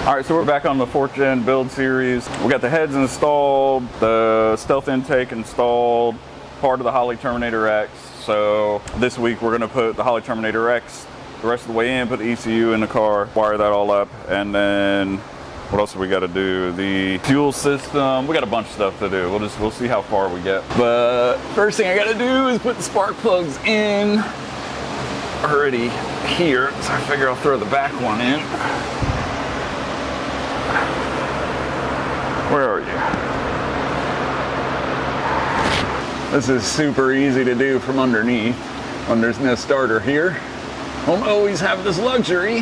All right, so we're back on the 4th gen build series. We got the heads installed, the stealth intake installed, part of the Holley Terminator X. So this week we're gonna put the Holley Terminator X the rest of the way in, put the ECU in the car, wire that all up, and then what else do we gotta do? The fuel system, we got a bunch of stuff to do. We'll see how far we get. But first thing I gotta do is put the spark plugs in. Already here, so I figure I'll throw the back one in. Where are you? This is super easy to do from underneath when there's no starter here. Don't always have this luxury,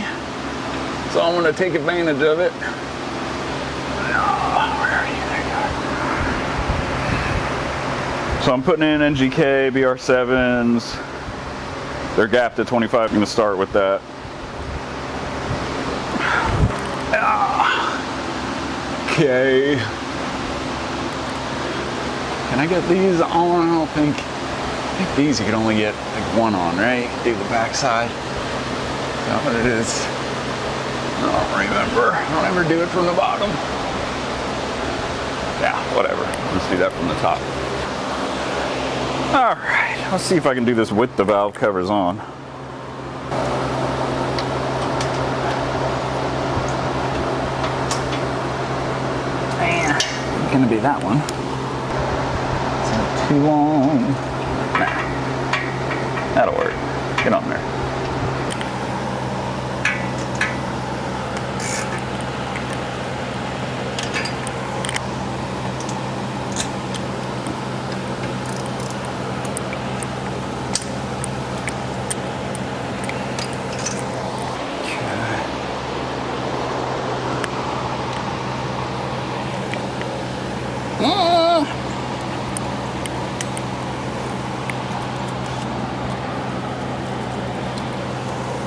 so I'm gonna take advantage of it. Where are you? There you are. So I'm putting in NGK, BR7s. They're gapped at 25. I'm gonna start with that. Okay. Can I get these on? I think these you can only get like one on, right? Do the back side. Is that what it is? I don't remember. I don't ever do it from the bottom. Yeah, whatever. Let's do that from the top. All right, let's see if I can do this with the valve covers on. Gonna be that one. Is that too long? Nah. That'll work. Get on there.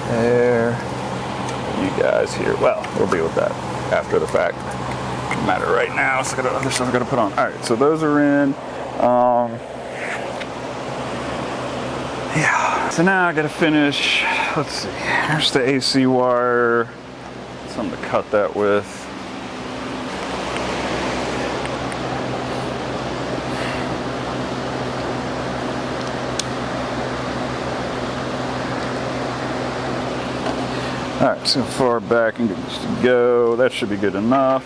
There, you guys here. Well, we'll deal with that after the fact. Doesn't matter right now. So I got other stuff I got to put on. All right, so those are in. Yeah. So now I got to finish. Let's see. Here's the AC wire. Something to cut that with. All right, so far back and good to go. That should be good enough.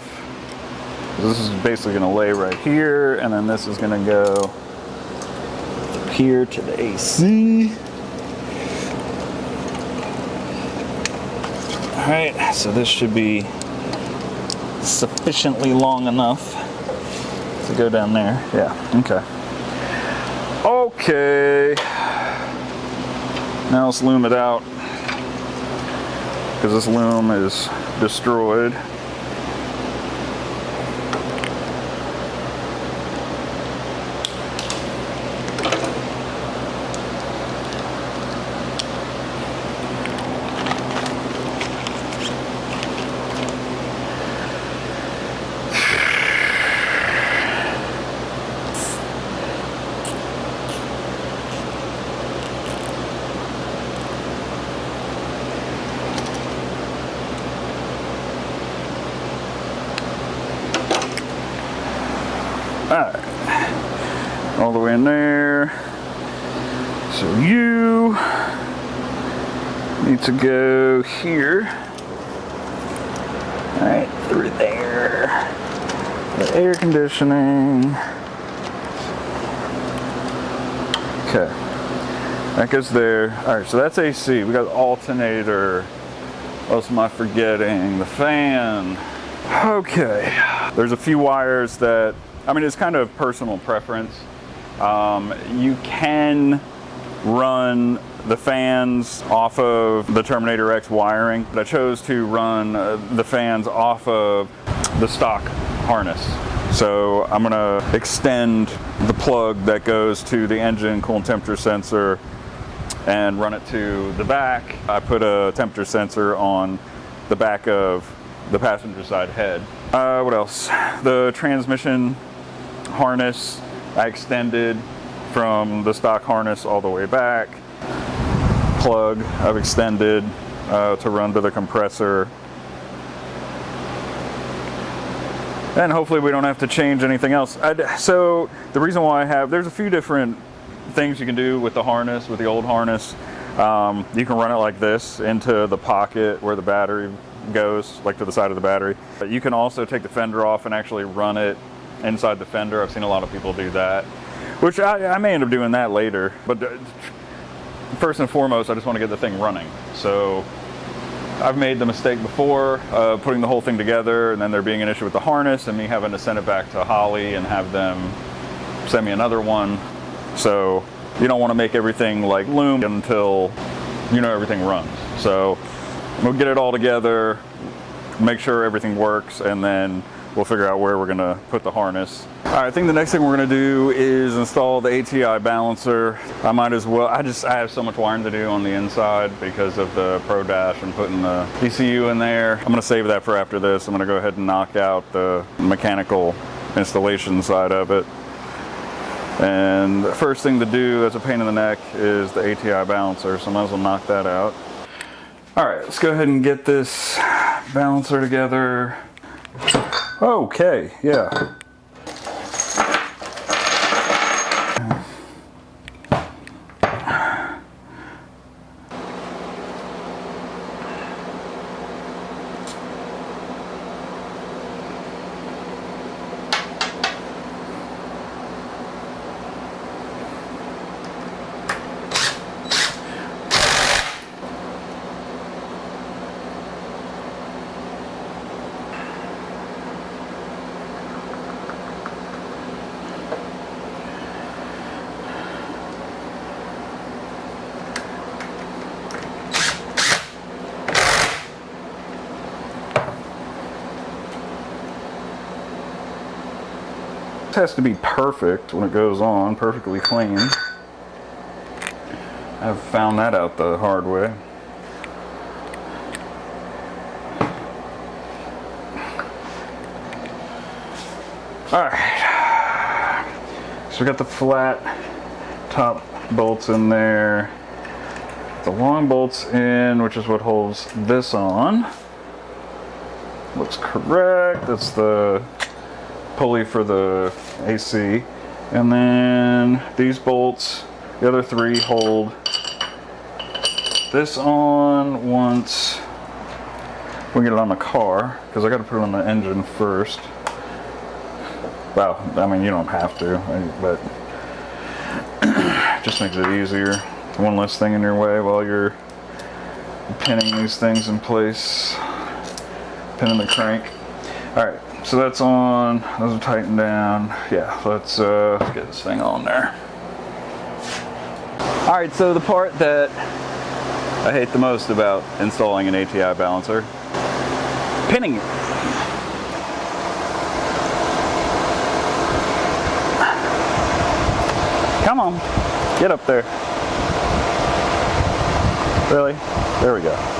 This is basically gonna lay right here, and then this is gonna go here to the AC. All right, so this should be sufficiently long enough to go down there. Yeah, okay. Okay, now let's loom it out, because this loom is destroyed. Alright, all the way in there. So you need to go here. Alright, through there. The air conditioning. Okay, that goes there. Alright, so that's AC. We got alternator. What else am I forgetting? The fan. Okay, there's a few wires that, I mean, it's kind of personal preference. You can run the fans off of the Terminator X wiring, but I chose to run the fans off of the stock harness. So I'm gonna extend the plug that goes to the engine coolant temperature sensor and run it to the back. I put a temperature sensor on the back of the passenger side head. What else? The transmission harness I extended from the stock harness all the way back. Plug I've extended to run to the compressor. And hopefully we don't have to change anything else. So the reason why there's a few different things you can do with the harness, with the old harness. You can run it like this into the pocket where the battery goes, like to the side of the battery. But you can also take the fender off and actually run it inside the fender. I've seen a lot of people do that, which I may end up doing that later. But first and foremost, I just want to get the thing running. So I've made the mistake before putting the whole thing together and then there being an issue with the harness and me having to send it back to Holley and have them send me another one. So you don't want to make everything like loom until you know everything runs. So we'll get it all together, make sure everything works, and then we'll figure out where we're going to put the harness. All right, I think the next thing we're going to do is install the ATI balancer. I might as well, I have so much wiring to do on the inside because of the Pro Dash and putting the ECU in there. I'm going to save that for after this. I'm going to go ahead and knock out the mechanical installation side of it. And the first thing to do that's a pain in the neck is the ATI balancer, so I might as well knock that out. All right, let's go ahead and get this balancer together. Okay, yeah. Has to be perfect when it goes on, perfectly clean. I've found that out the hard way. Alright, so we got the flat top bolts in there, the long bolts in, which is what holds this on. Looks correct. That's the pulley for the AC, and then these bolts, the other three, hold this on once we get it on the car, because I got to put it on the engine first. Well, I mean, you don't have to, but it just makes it easier. One less thing in your way while you're pinning these things in place, pinning the crank. All right. So that's on, those are tightened down. Yeah, let's get this thing on there. All right, so the part that I hate the most about installing an ATI balancer, pinning it. Come on, get up there. Really? There we go.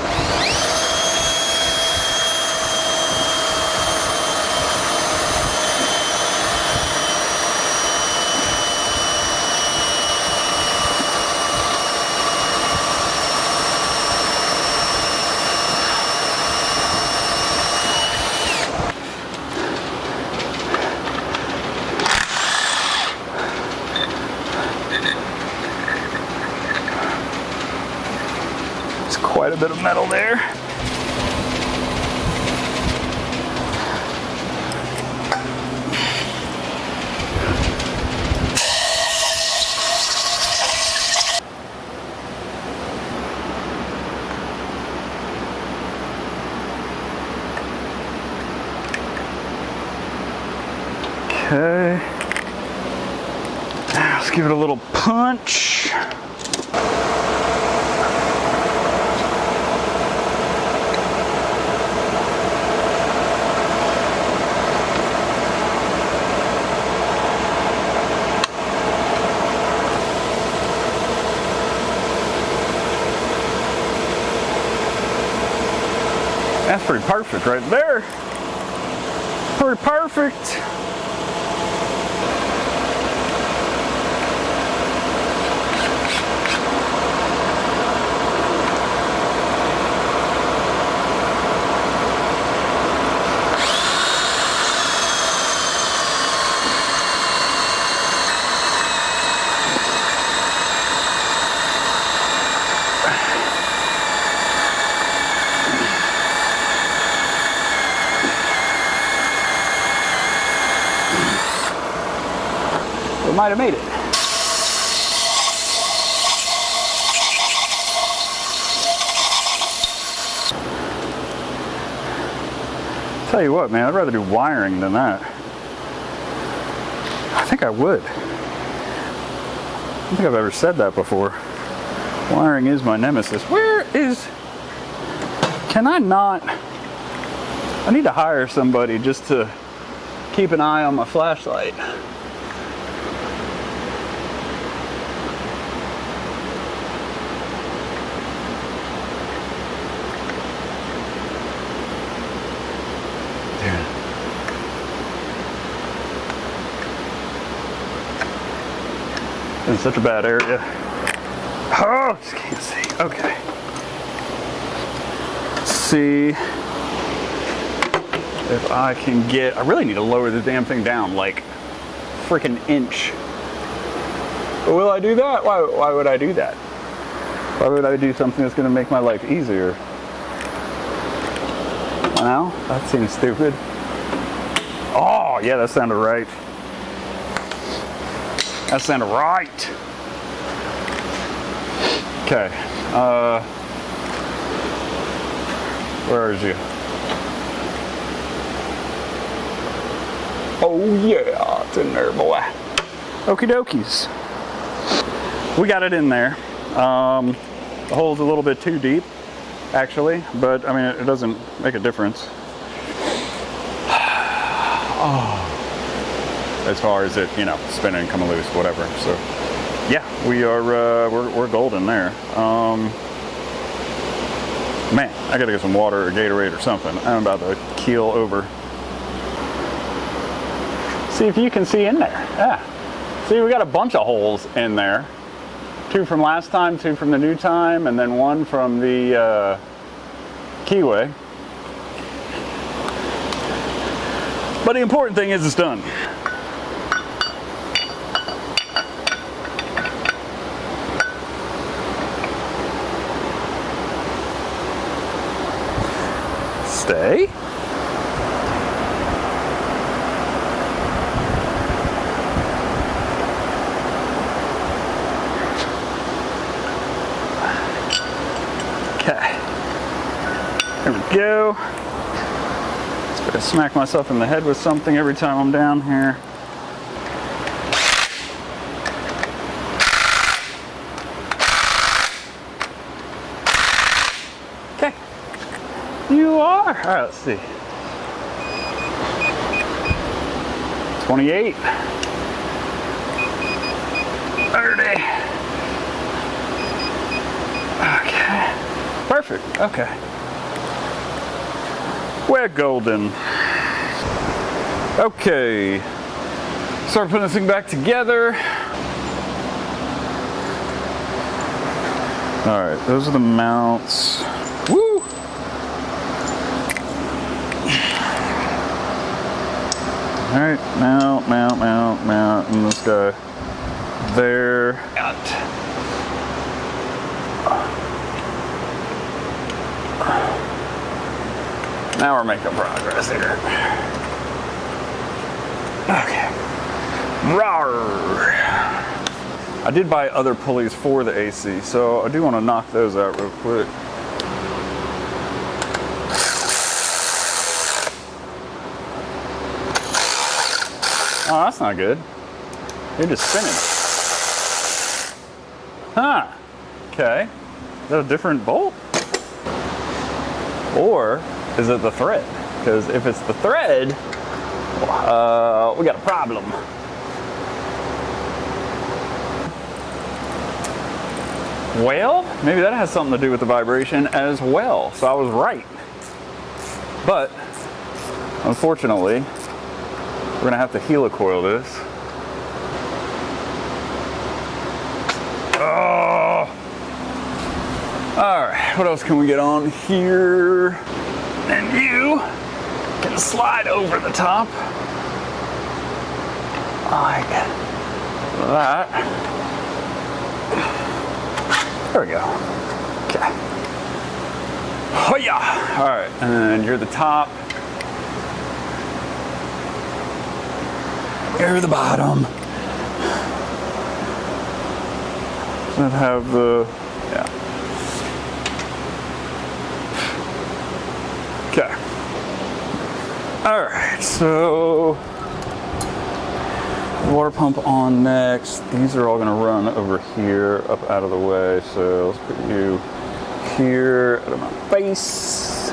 Quite a bit of metal there. Okay. Let's give it a little punch. That's pretty perfect right there. Pretty perfect. might have made it. Tell you what, man, I'd rather do wiring than that. I think I would. I don't think I've ever said that before. Wiring is my nemesis. Where is... Can I not... I need to hire somebody just to keep an eye on my flashlight. In such a bad area. Oh, just can't see. Okay. Let's see if I can get. I really need to lower the damn thing down like freaking inch. But will I do that? Why would I do that? Why would I do something that's going to make my life easier? Well, that seems stupid. Oh, yeah, that sounded right. That sounded right. Okay. Where is you? Oh yeah, it's in there, boy. Okie dokies. We got it in there. The hole's a little bit too deep, actually, but I mean, it doesn't make a difference. Oh. As far as it, you know, spinning, coming loose, whatever. So, yeah, we are, we're golden there. Man, I gotta get some water or Gatorade or something. I'm about to keel over. See if you can see in there. Yeah. See, we got a bunch of holes in there. 2 from last time, 2 from the new time, and then 1 from the keyway. But the important thing is it's done. Stay. Okay. There we go. Just gotta smack myself in the head with something every time I'm down here. Okay. You are. All right, let's see. 28. 30. Okay. Perfect. Okay. We're golden. Okay. Start putting this thing back together. All right, those are the mounts. Woo! All right, mount, and this guy there. Now we're making progress here. Okay. Rawr. I did buy other pulleys for the AC, so I do want to knock those out real quick. Oh, that's not good. You're just spinning. Huh. Okay. Is that a different bolt? Or is it the thread? Because if it's the thread, we got a problem. Well, maybe that has something to do with the vibration as well. So I was right. But unfortunately, we're gonna have to helicoil this. Oh! All right, what else can we get on here? And you can slide over the top like that. There we go. Okay. Oh yeah. All right, and you're the top. You're the bottom. that have the, yeah. Okay. All right, so water pump on next. These are all gonna run over here, up out of the way. So let's put you here out of my face.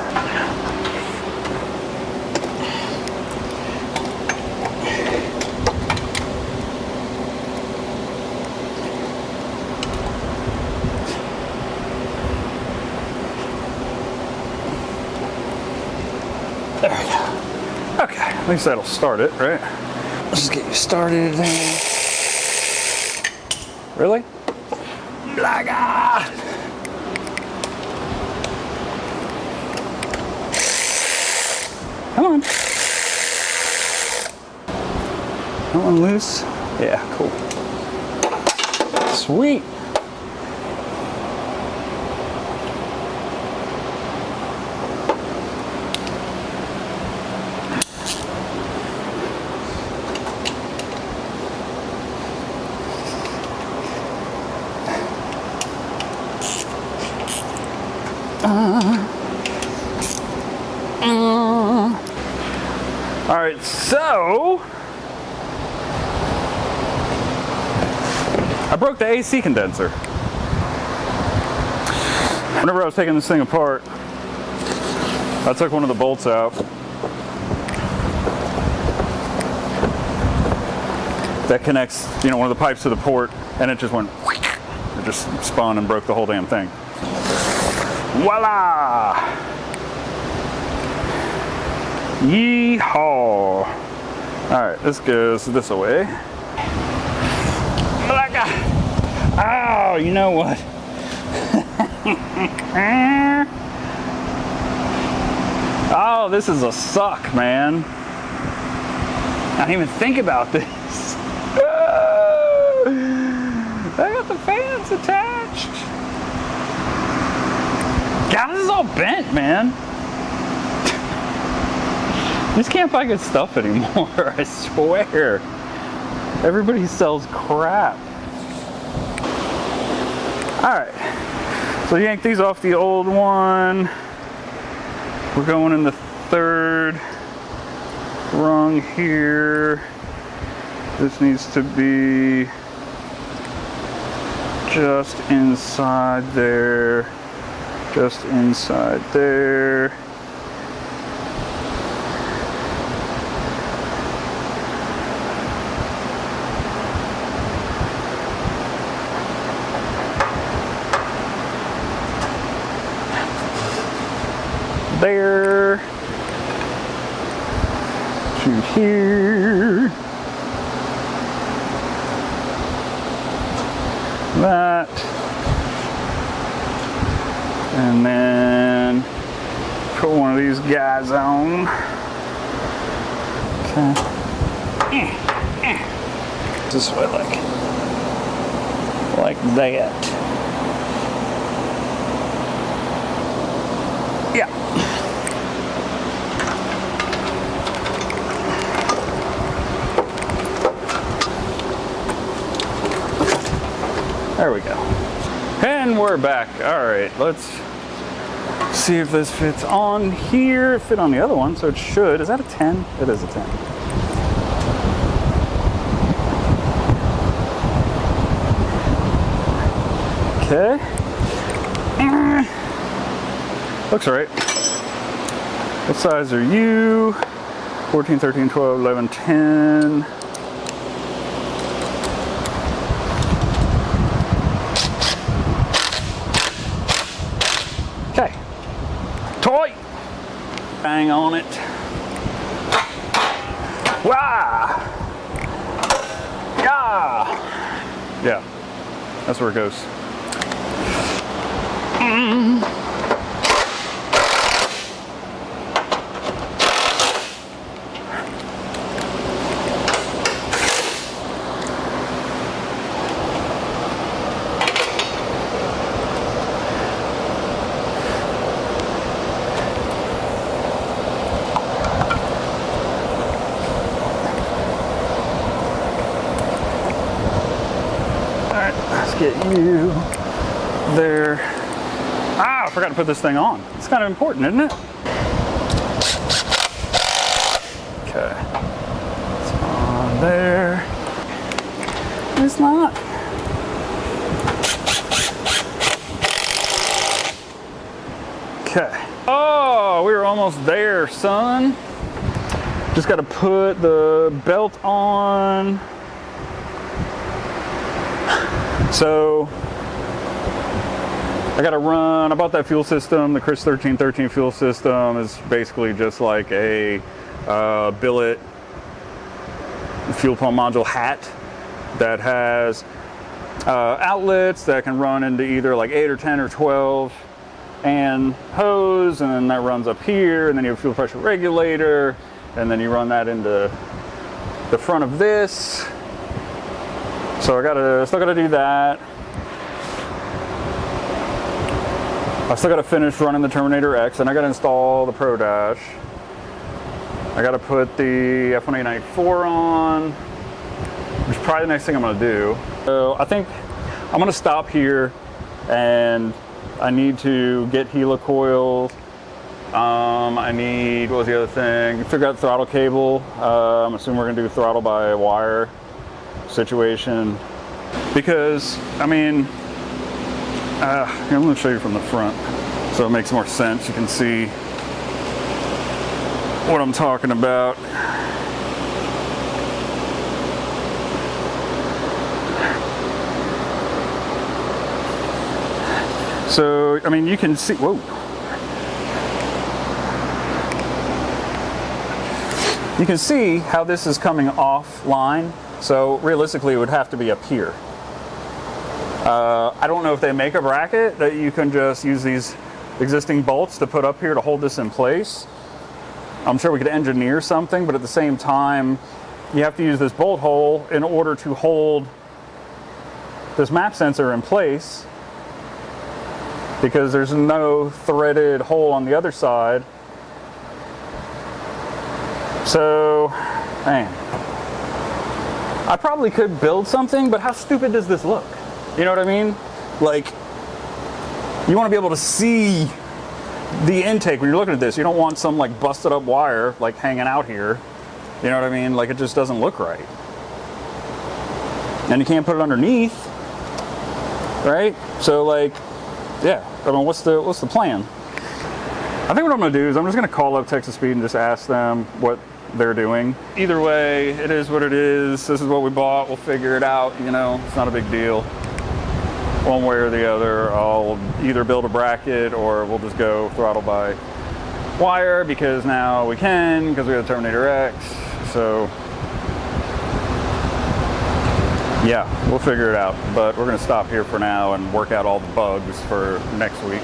There we go. Okay, at least that'll start it, right? Let's just get you started. Really? Blaga! Come on. That one loose? Yeah, cool. Sweet. All right, so I broke the AC condenser. Whenever I was taking this thing apart, I took one of the bolts out. That connects, you know, one of the pipes to the port, and it just went, it just spun and broke the whole damn thing. Voila! Yeehaw! Alright, this goes this way. Oh, you know what? Oh, this is a suck, man. I didn't even think about this. I got the fans attached. God, this is all bent, man. You just can't buy good stuff anymore, I swear. Everybody sells crap. Alright, so yank these off the old one. We're going in the third rung here. This needs to be just inside there. Just inside there. There to here, that, and then put one of these guys on. Okay. This way, like that. Yeah. There we go. And we're back. All right, let's see if this fits on here. It fit on the other one, so it should. Is that a 10? It is a 10. Okay. Looks right. What size are you? 14, 13, 12, 11, 10. Okay. Toy. Bang on it. Wah! Yeah! Yeah. That's where it goes. get you there. Ah, I forgot to put this thing on. It's kind of important, isn't it? Okay. It's on there. It's not. Okay. Oh, we were almost there, son. Just got to put the belt on. So I got to run. I bought that fuel system. The Chris 1313 fuel system is basically just like a billet fuel pump module hat that has outlets that can run into either like 8 or 10 or 12 and hose, and then that runs up here, and then you have a fuel pressure regulator, and then you run that into the front of this. So I still gotta do that. I still gotta finish running the Terminator X, and I gotta install the Pro Dash. I gotta put the F1A94 on, which is probably the next thing I'm gonna do. So I think I'm gonna stop here, and I need to get helicoils. I need, what was the other thing? Figure out the throttle cable. I'm assuming we're gonna do throttle by wire situation. Because, I mean, I'm gonna show you from the front so it makes more sense. You can see what I'm talking about. So, I mean, you can see, whoa. You can see how this is coming offline. So realistically, it would have to be up here. I don't know if they make a bracket that you can just use these existing bolts to put up here to hold this in place. I'm sure we could engineer something, but at the same time, you have to use this bolt hole in order to hold this map sensor in place, because there's no threaded hole on the other side. So, man, I probably could build something, but how stupid does this look? You know what I mean? Like, you want to be able to see the intake when you're looking at this. You don't want some like busted up wire like hanging out here. You know what I mean? Like, it just doesn't look right. And you can't put it underneath, right? So like, yeah, I mean, what's the plan? I think what I'm gonna do is I'm just gonna call up Texas Speed and just ask them what they're doing. Either way, it is what it is. This is what we bought. We'll figure it out. You know, it's not a big deal. One way or the other, I'll either build a bracket or we'll just go throttle by wire, because now we can, because we have the Terminator X. So yeah, we'll figure it out. But we're gonna stop here for now and work out all the bugs for next week.